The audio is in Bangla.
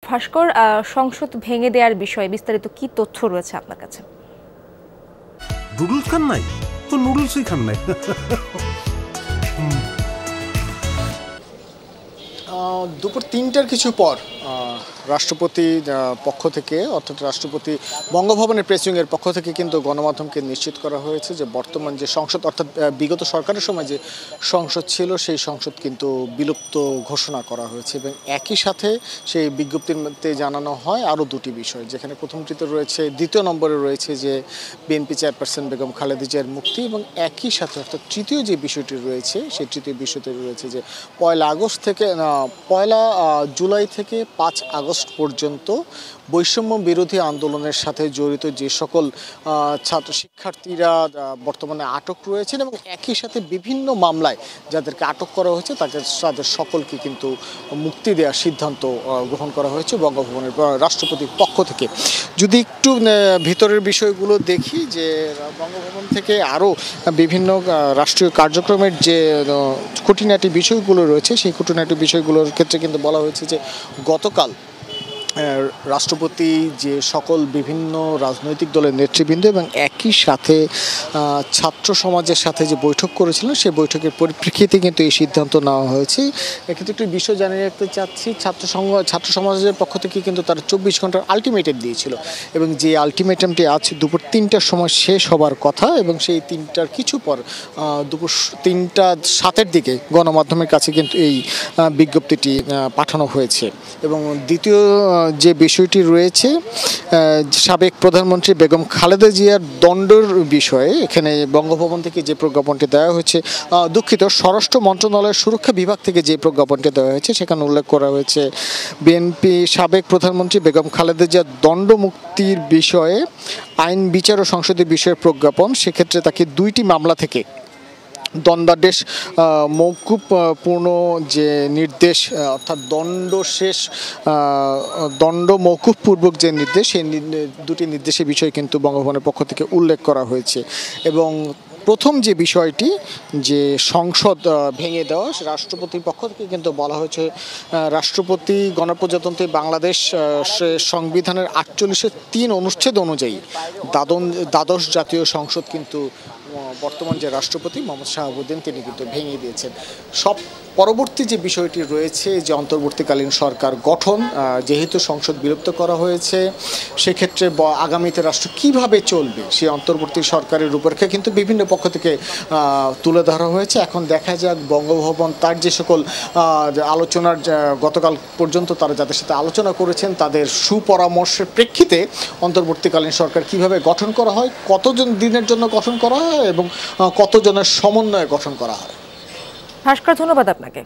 ভাস্কর, সংসদ ভেঙে দেওয়ার বিষয়ে বিস্তারিত কি তথ্য রয়েছে আপনার কাছে? নুডলস খান নাই তো নুডলসই খান নাই। দুপুর ৩টার কিছু পর রাষ্ট্রপতির পক্ষ থেকে অর্থাৎ রাষ্ট্রপতি বঙ্গভবনের প্রেসিংয়ের পক্ষ থেকে কিন্তু গণমাধ্যমকে নিশ্চিত করা হয়েছে যে বর্তমান যে সংসদ অর্থাৎ বিগত সরকারের সময় যে সংসদ ছিল সেই সংসদ কিন্তু বিলুপ্ত ঘোষণা করা হয়েছে এবং একই সাথে সেই বিজ্ঞপ্তিতে জানানো হয় আরও দুটি বিষয়, যেখানে প্রথমটিতে রয়েছে, দ্বিতীয় নম্বরে রয়েছে যে বিএনপি চেয়ারপারসন বেগম খালেদা জিয়ার মুক্তি এবং একই সাথে অর্থাৎ তৃতীয় যে বিষয়টি রয়েছে সেই তৃতীয় বিষয়টি রয়েছে যে 1 জুলাই থেকে 5 আগস্ট পর্যন্ত বৈষম্য বিরোধী আন্দোলনের সাথে জড়িত যে সকল ছাত্র শিক্ষার্থীরা বর্তমানে আটক রয়েছেন এবং একই সাথে বিভিন্ন মামলায় যাদেরকে আটক করা হয়েছে তাদের সকলকে কিন্তু মুক্তি দেওয়ার সিদ্ধান্ত গ্রহণ করা হয়েছে বঙ্গভবনের রাষ্ট্রপতির পক্ষ থেকে। যদি একটু ভিতরের বিষয়গুলো দেখি যে বঙ্গভবন থেকে আরও বিভিন্ন রাষ্ট্রীয় কার্যক্রমের যে খুঁটিনাটি বিষয়গুলো রয়েছে সেই খুঁটিনাটি বিষয়গুলোর ক্ষেত্রে কিন্তু বলা হয়েছে যে গতকাল রাষ্ট্রপতি যে সকল বিভিন্ন রাজনৈতিক দলের নেতৃবৃন্দ এবং একই সাথে ছাত্র সমাজের সাথে যে বৈঠক করেছিলেন সেই বৈঠকের পরিপ্রেক্ষিতে কিন্তু এই সিদ্ধান্ত নেওয়া হয়েছে। এক্ষেত্রে একটি বিষয় জানিয়ে রাখতে চাচ্ছি, ছাত্র সমাজের পক্ষ থেকে কিন্তু তারা 24 ঘন্টার আলটিমেটাম দিয়েছিল এবং যে আলটিমেটামটি আজ দুপুর 3টার সময় শেষ হবার কথা এবং সেই 3টার কিছু পর দুপুর 3:07 দিকে গণমাধ্যমের কাছে কিন্তু এই বিজ্ঞপ্তিটি পাঠানো হয়েছে। এবং দ্বিতীয় যে বিষয়টি রয়েছে সাবেক প্রধানমন্ত্রী বেগম খালেদা জিয়ার দণ্ডের বিষয়ে এখানে বঙ্গভবন থেকে যে প্রজ্ঞাপনটি দেওয়া হয়েছে, দুঃখিত, স্বরাষ্ট্র মন্ত্রণালয়ের সুরক্ষা বিভাগ থেকে যে প্রজ্ঞাপনটি দেওয়া হয়েছে সেখানে উল্লেখ করা হয়েছে বিএনপি সাবেক প্রধানমন্ত্রী বেগম খালেদা জিয়ার দণ্ড মুক্তির বিষয়ে আইন বিচার ও সংসদীয় বিষয়ের প্রজ্ঞাপন, সেক্ষেত্রে তাকে 2টি মামলা থেকে দণ্ডাদেশ মৌকুফপূর্ণ যে নির্দেশ অর্থাৎ দণ্ড মৌকুফপূর্বক যে নির্দেশ সেই 2টি নির্দেশের বিষয় কিন্তু বঙ্গভবনের পক্ষ থেকে উল্লেখ করা হয়েছে। এবং প্রথম যে বিষয়টি যে সংসদ ভেঙে দেওয়া, রাষ্ট্রপতির পক্ষ থেকে কিন্তু বলা হয়েছে রাষ্ট্রপতি গণপ্রজাতন্ত্রী বাংলাদেশ সংবিধানের 48(3) অনুচ্ছেদ অনুযায়ী দ্বাদশ জাতীয় সংসদ কিন্তু বর্তমান যে রাষ্ট্রপতি মোহাম্মদ শাহাবুদ্দিন তিনি কিন্তু ভেঙে দিয়েছেন। সব পরবর্তী যে বিষয়টি রয়েছে যে অন্তর্বর্তীকালীন সরকার গঠন, যেহেতু সংসদ বিলুপ্ত করা হয়েছে সেক্ষেত্রে আগামীতে রাষ্ট্র কিভাবে চলবে সেই অন্তর্বর্তী সরকারের রূপরেখা কিন্তু বিভিন্ন পক্ষ থেকে তুলে ধরা হয়েছে। এখন দেখা যাক বঙ্গভবন তার যে সকল আলোচনার গতকাল পর্যন্ত তারা যাদের সাথে আলোচনা করেছেন তাদের সুপরামর্শের প্রেক্ষিতে অন্তর্বর্তীকালীন সরকার কিভাবে গঠন করা হয়, কতজন দিনের জন্য গঠন করা হয় এবং কতজনের সমন্বয়ে গঠন করা হয়। ভাস্কর, ধন্যবাদ আপনাকে।